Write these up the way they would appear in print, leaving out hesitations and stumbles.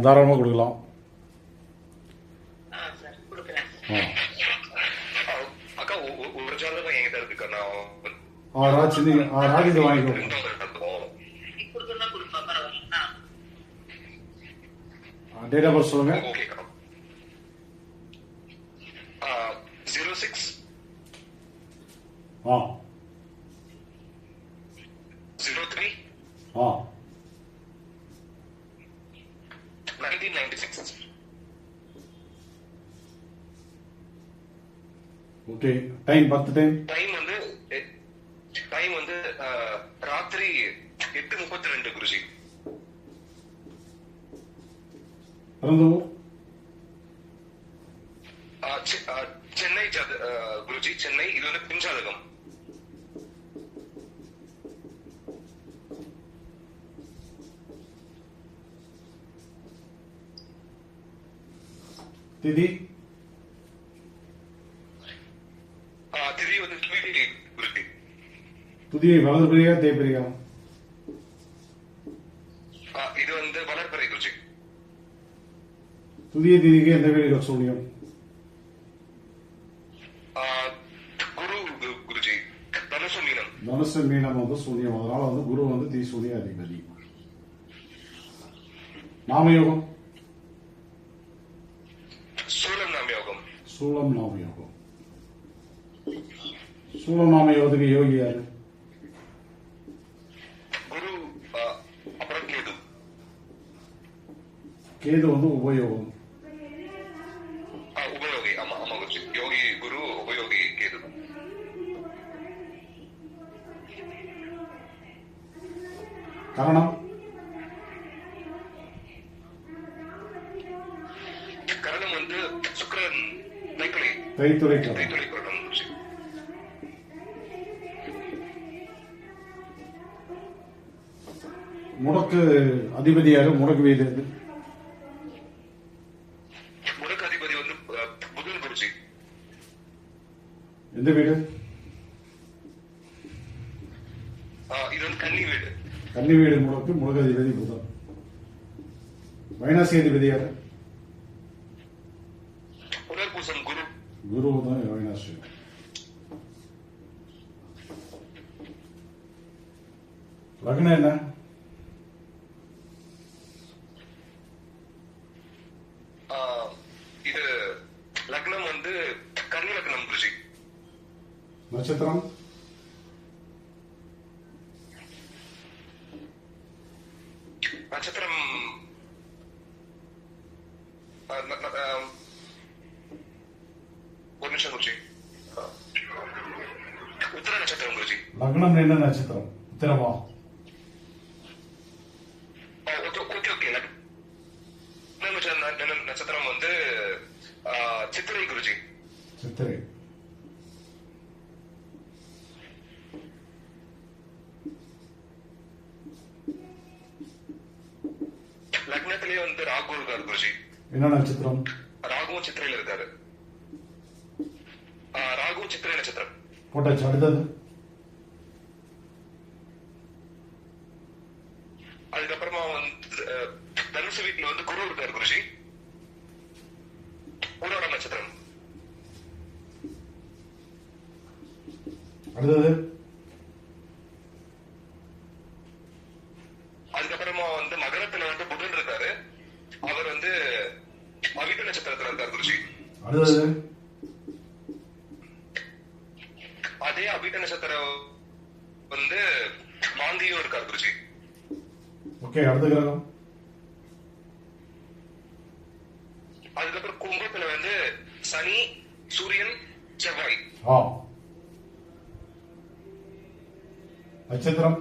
தாராளமாக கொடுக்கலாம். அக்கா ஒரு ஜாதகம் என்கிட்ட இருக்குக்கா. ராஜி இதை வாங்கிக்கோங்க. டேட் ஆஃப் பர்த் சொல்லுங்க. 06 03 1996. ஓகே. டைம் பர்த் டைம் வந்து ராத்திரி 8:32 குருஜி. பிறந்த ஊர் சென்னை குருஜி. சென்னை. இது வந்து பின்ஜாதகம். திதி திதி வந்து குருஜி. துதியை வலது பிரியா தேய்பிரியா? இது வந்து வளர்ப்பறை குருஜி. துதிய திதிக்கு எந்த வீடு சூனியம்? குரு குருஜி. தனுசு மீனம். தனுசு மீனம் வந்து சூனியம். அதனால வந்து குரு வந்து தீ சூனிய அதிபதி. நாமயோகம் சூலம் நாமயோகம். சூலம் நாமயோகம். சூலம் நாமயோகத்துக்கு யோகி யாரு? குரு. அப்புறம் கேது. கேது வந்து உபயோகம். உபயோகி. ஆமா ஆமா குருஜி. யோகி குரு, உபயோகி கேது. கரணம் கரணம் வந்து சுக்கிரன். தைத்துறை கரணம். முடக்கு அதிபதியாக முடக்கு வீடு முடக்கு அதிபதி வந்து புதன் குருஜி. எந்த வீடு? இது வந்து கன்னி வீடு. கன்னி வீடு முடக்கு. முடக்கு அதிபதி புதன். வைனாசி அதிபதி யாரு? புனர்பூசம் குரு. குரு தான் வைனாசி. லக்னம் என்ன? இது லக்னம் வந்து கன்னி லக்னம் குருஜி. நட்சத்திரம்? நட்சத்திரம் ஒரு நிமிஷம் குருஜி. உத்தர நட்சத்திரம் குருஜி. லக்னம் என்ன நட்சத்திரம்? உத்திரமா? நட்சத்திரம் வந்து சித்திரை குருஜி. சித்திரை. லக்னத்திலேயே வந்து ராகு இருக்காரு குருஜி. என்ன நட்சத்திரம்? ராகுவும் சித்திரையில இருக்காரு. ராகுவும் சித்திரை நட்சத்திரம். போட்டாச்சு. அடுத்தது அதுக்கப்புறமா வந்து தனுசு வீட்டுல வந்து குரு இருக்காரு குருஜி. உன்னோட நட்சத்திரம். அடுத்தது அதுக்கப்புறமா வந்து மகரத்துல வந்து புதன் இருக்காரு. அவர் வந்து அவிட்ட நட்சத்திரத்துல இருக்காரு குருஜி. அடுத்தது அதே அவிட்ட நட்சத்திரம் வந்து மாந்தியும் இருக்காரு குருஜி. ஓகே. அடுத்த கிரகம்? அதுக்கப்புறம் கும்பத்துல வந்து சனி, சூரியன், செவ்வாய். நட்சத்திரம்?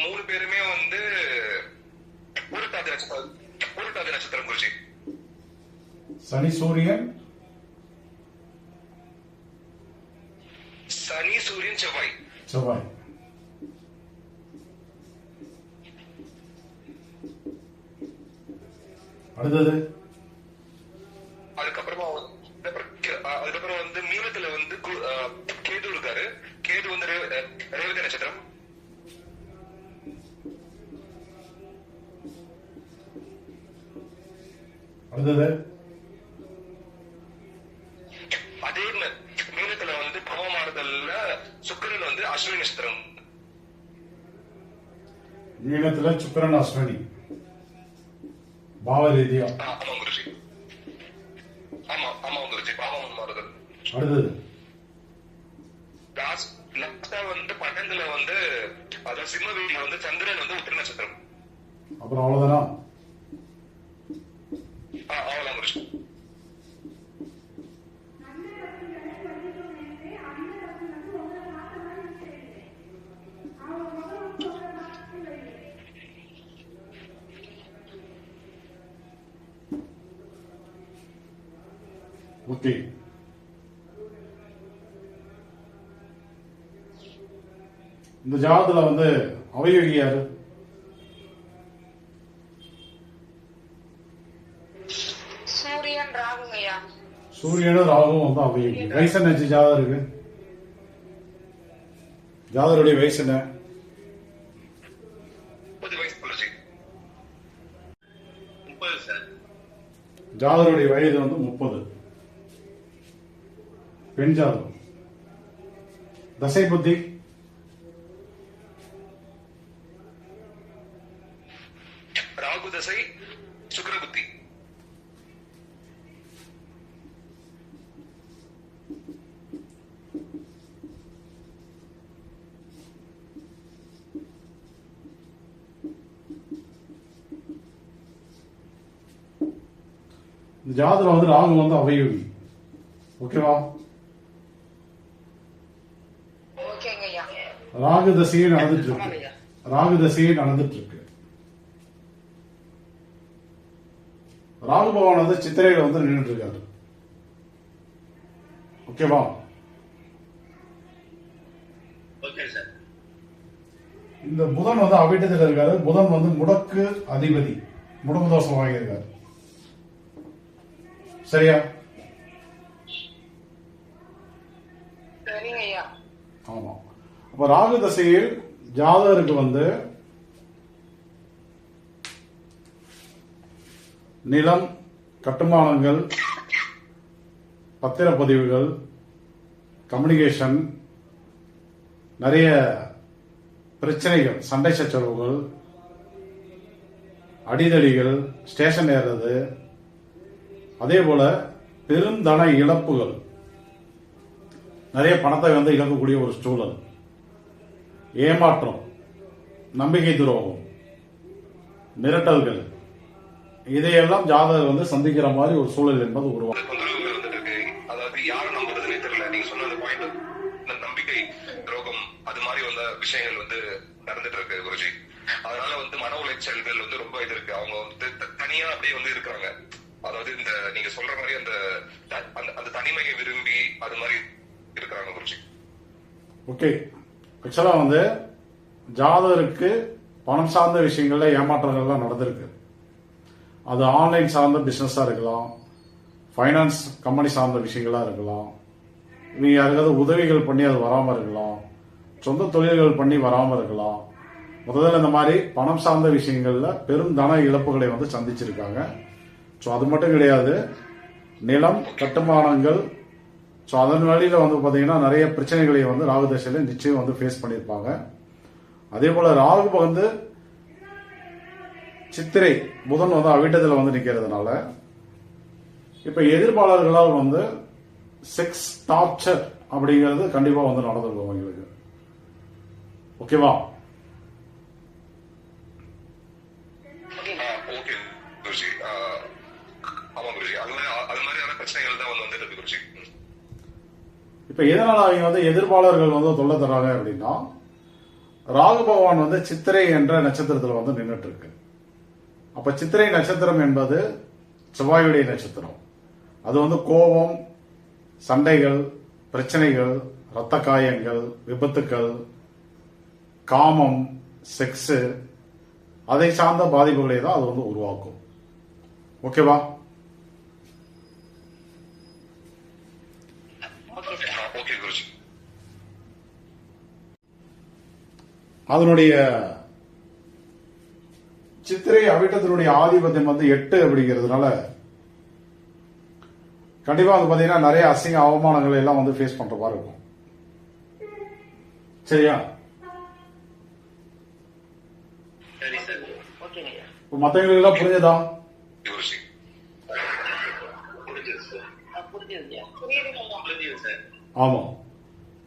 மூணு பேருமே வந்து பூரட்டாதி நட்சத்திரம் குருஜி. சனி, சூரியன், செவ்வாய். செவ்வாய். அடுத்தது அதுக்கப்புறம் வந்து மீனத்துல வந்து கேது இருக்காரு. கேது வந்து ரேவதி நட்சத்திரம். அடுத்தது அதே மீனத்துல வந்து பவமாறுதல்ல சுக்கிரன் வந்து அஸ்வினி நட்சத்திரம். மீனத்துல சுக்கிரன் அஸ்வினி பாவ ரீதியா. ஆமா குருஜி. ஆமா குருஜி, பாவம் மாறுதல். அடுத்தது லாஸ்டா வந்து பன்னெண்டுல வந்து அதாவது சிம்ம வீட்டுல வந்து சந்திரன் வந்து உத்திர நட்சத்திரம். அப்புறம் அவ்வளவுதானா? அவ்வளவுதான் குருஜி. ஓகே. இந்த ஜாதத்துல வந்து அவயோகி யாரு? சூரியன் ராகுங்கய்யா. சூரியனும் ராகுவும் வந்து அவயோகி. வயசு என்ன ஜாதகம் இருக்கு? ஜாதகருடைய வயசு என்ன? 30 வயசு குருஜி. 30 சார். ஜாதகருடைய வயது வந்து 30. பெண் ஜாதகம். தசை புத்தி ராகு தசை, சுக்கிர புத்தி. இந்த ஜாதகம் வந்து ராகு வந்து அவயோகி. ஓகேவா? ஓகேங்கய்யா. ராகு தசையே நடந்துட்டு இருக்கு. ராகு தசையே நடந்துட்டு இருக்கு. ராகு பகவான் வந்து சித்திரையில வந்து நின்றுட்டு இருக்காரு. ஓகேவா? Okay sir. இந்த புதன் வந்து அவிட்டத்தில் இருக்காரு. புதன் வந்து முடக்கு அதிபதி, முடக்கு தோஷம் வாங்கியிருக்காரு. சரியா? சரிங்கய்யா. ஆமா. அப்ப ராகு தசையில் ஜாதகருக்கு வந்து நிலம், கட்டுமானங்கள், பத்திரப்பதிவுகள், கம்யூனிகேஷன், நிறைய பிரச்சனைகள், சண்டை சச்சரவுகள், அடிதடிகள், ஸ்டேஷன் ஏறது, அதே போல பெரும் தன இழப்புகள், நிறைய பணத்தை வந்து இழக்கக்கூடிய ஒரு சூழல், ஏமாற்றம், நம்பிக்கை துரோகம், மிரட்டல்கள், இதையெல்லாம் ஜாதகர் வந்து சந்திக்கிற மாதிரி ஒரு சூழல் என்பது உருவாகும். தொந்தரவுகள் வந்துட்டு இருக்கு. அதாவது யாரை நம்புறதுன்னே தெரியல. நீங்க சொன்ன அந்த பாயிண்ட், நம்பிக்கை துரோகம், அது மாதிரி வந்த விஷயங்கள் வந்து நடந்துட்டு இருக்கு குருஜி. அதனால வந்து மன உளைச்சல்கள் வந்து ரொம்ப இது இருக்கு. அவங்க வந்து தனியா அப்படியே வந்து இருக்கிறாங்க. அதாவது இந்த நீங்க சொல்ற மாதிரி அந்த அந்த தனிமையை விரும்பி அது மாதிரி இருக்கிறாங்க குருஜி. ஓகே. ஆக்சுவலா வந்து ஜாதகருக்கு பணம் சார்ந்த விஷயங்கள்ல ஏமாற்றங்கள்லாம் நடந்திருக்கு. அது ஆன்லைன் சார்ந்த பிசினஸா இருக்கலாம், ஃபைனான்ஸ் கம்பெனி சார்ந்த விஷயங்களா இருக்கலாம், நீங்க யாருக்காவது உதவிகள் பண்ணி அது வராம இருக்கலாம், சொந்த தொழில்கள் பண்ணி வராம இருக்கலாம். முதல்ல இந்த மாதிரி பணம் சார்ந்த விஷயங்கள்ல பெரும் தன இழப்புகளை வந்து சந்திச்சிருக்காங்க. ஸோ அது மட்டும் கிடையாது, நிலம், கட்டுமானங்கள், ஸோ அதன் வழியில வந்து பாத்தீங்கன்னா நிறைய பிரச்சனைகளை வந்து ராகு தசையில நிச்சயம் வந்து ஃபேஸ் பண்ணியிருப்பாங்க. அதே போல ராகு வந்து சித்திரை, புதன் வந்து அவிட்டத்தில் வந்து நிக்கிறதுனால இப்ப எதிர்ப்பாளர்களால் வந்து செக்ஸ் டார்ச்சர் அப்படிங்கிறது கண்டிப்பா வந்து நடந்திருக்கும் அவங்களுக்கு. ஓகேவா? ஓகே குருஜி. ஆமா குருஜி, அது மாதிரியான பிரச்சனைகள் தான் வந்து வந்துட்டு குருஜி. இப்ப எதனால அவங்க வந்து எதிர்ப்பாளர்கள் வந்து தொல்லை தராங்க அப்படின்னா, ராகு பகவான் வந்து சித்திரை என்ற நட்சத்திரத்தில் வந்து நின்றுட்டு இருக்கு. அப்ப சித்திரை நட்சத்திரம் என்பது செவ்வாயுடைய நட்சத்திரம். அது வந்து கோபம், சண்டைகள், பிரச்சனைகள், இரத்த காயங்கள், விபத்துக்கள், காமம், செக்ஸ், அதை சார்ந்த பாதிப்புகளை தான் அது வந்து உருவாக்கும். ஓகேவா? ஓகே குருஜி. அதனுடைய சித்திரை அவிட்டத்தினுடைய ஆதிபத்தியம் வந்து 8 அப்படிங்கிறதுனால கண்டிப்பா வந்து பாத்தீங்கன்னா நிறைய அசிங்க அவமானங்களை எல்லாம் வந்து ஃபேஸ் பண்ற மாதிரி இருக்கும். சரியா? சரி சார். ஓகேங்க ஐயா. இப்ப மத்தவங்களுக்கு எல்லாம் புரிஞ்சதா? குருஜி புரிஞ்சுது சார். புரிஞ்சுது ஐயா. புரியுதுங்க ஐயா. புரிஞ்சுது சார். ஆமா.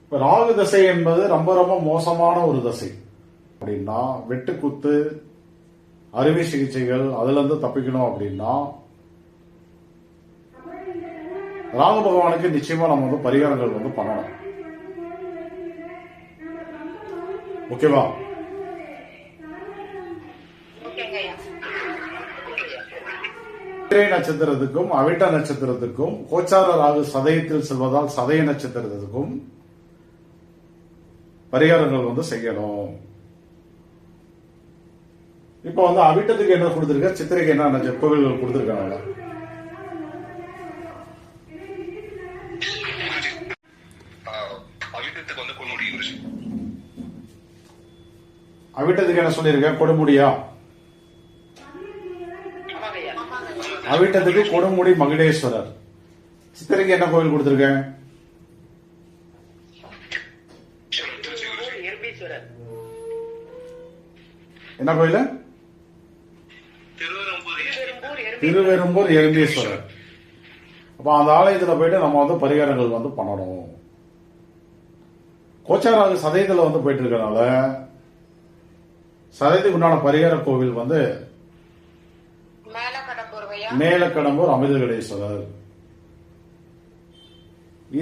இப்ப ராகு தசை என்பது ரொம்ப ரொம்ப மோசமான ஒரு தசை. அப்படின்னா வெட்டுக்குத்து, அறுவை சிகிச்சைகள் அதுல இருந்து தப்பிக்கணும் அப்படின்னா ராகு பகவானுக்கு நிச்சயமா நம்ம வந்து பரிகாரங்கள் வந்து பண்ணணும். ஓகேவா? ஓகேங்க ஐயா. சித்திரை நட்சத்திரத்துக்கும் அவிட்ட நட்சத்திரத்துக்கும் கோச்சார ராகு சதயத்தில் செல்வதால் சதய நட்சத்திரத்துக்கும் பரிகாரங்கள் வந்து செய்யணும். இப்ப வந்து அவிட்டத்துக்கு என்ன கொடுத்திருக்க, சித்திரைக்கு என்ன கோவில்கள் கொடுத்திருக்காங்க? அவிட்டத்துக்கு வந்து கொடுமுடி குருஜி. அவிட்டத்துக்கு என்ன சொல்லியிருக்க? கொடுமுடியா? ஆமாங்க ஐயா. அவிட்டத்துக்கு கொடுமுடி மகுடேஸ்வரர். சித்திரைக்கு என்ன கோவில் கொடுத்திருக்கேன்? திருச்சி குருஜி. எர்பீஸ்வரர். என்ன கோயில்? திருவெரும்பூர் திருவெரும்பூர் எறும்பீஸ்வரர். அப்ப அந்த ஆலயத்துல போயிட்டு நம்ம வந்து பரிகாரங்கள் வந்து பண்ணணும். கோச்சாராக சதயத்துல வந்து போயிட்டு இருக்கனால சதயத்துக்கு உண்டான பரிகார கோவில் வந்து மேல கடம்பூர் ஐயா. மேலக்கடம்பூர் அமிர்தகடேஸ்வரர்.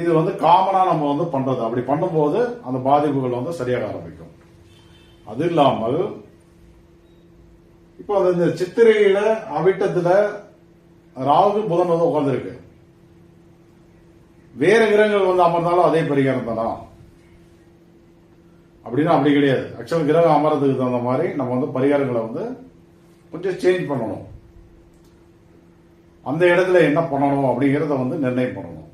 இது வந்து காமனா நம்ம வந்து பண்றது. அப்படி பண்ணும்போது அந்த பாதிப்புகள் வந்து சரியாக ஆரம்பிக்கும். அது இல்லாமல் இப்போ இந்த சித்திரையில அவிட்டத்துல ராகு புதன் வந்து உட்கார்ந்துருக்கு. வேற கிரகங்கள் வந்து அமர்ந்தாலும் அதே பரிகாரம் தானா அப்படின்னா அப்படி கிடையாது. ஆக்சுவல் கிரகம் அமர்றதுக்கு தகுந்த மாதிரி நம்ம வந்து பரிகாரங்களை வந்து கொஞ்சம் சேஞ்ச் பண்ணணும். அந்த இடத்துல என்ன பண்ணணும் அப்படிங்கறத வந்து நிர்ணயம் பண்ணணும்.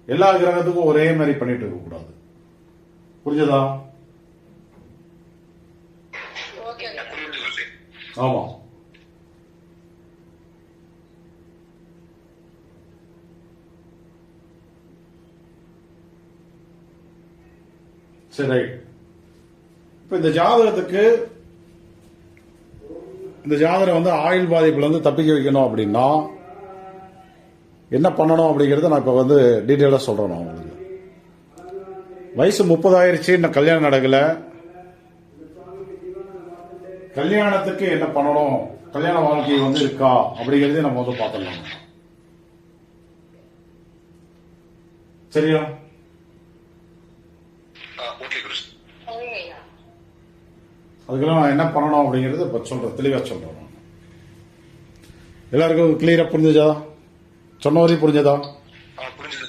எல்லா கிரகத்துக்கும் ஒரே மாதிரி பண்ணிட்டு இருக்க கூடாது. புரிஞ்சதா? ஓகேங்க. புரியுது குருஜி. ஆமா. சரி, ரைட். இப்ப இந்த ஜாதகத்துக்கு இந்த ஜாதகம் வந்து ஆயுள் பாதிப்புல இருந்து தப்பிக்க வைக்கணும் அப்படின்னா என்ன பண்ணணும் அப்படிங்கறத நான் இப்ப வந்து டீட்டெயிலா சொல்றேன். நான் உங்களுக்கு வயசு 30 ஆயிருச்சு, இன்னும் கல்யாணம் நடக்கல. கல்யாணத்துக்கு என்ன பண்ணணும், கல்யாண வாழ்க்கை வந்து இருக்கா அப்படிங்கறதையும் நம்ம வந்து பார்த்துடலாம். சரியா? ஓகே குருஜி. சரிங்க ஐயா. அதுக்கெல்லாம் நான் என்ன பண்ணணும் அப்படிங்கறது இப்ப சொல்றேன், தெளிவா சொல்றேன். எல்லாருக்கும் கிளியரா புரிஞ்சுதா? சொன்ன வரையும் புரிஞ்சதா? புரிஞ்சுது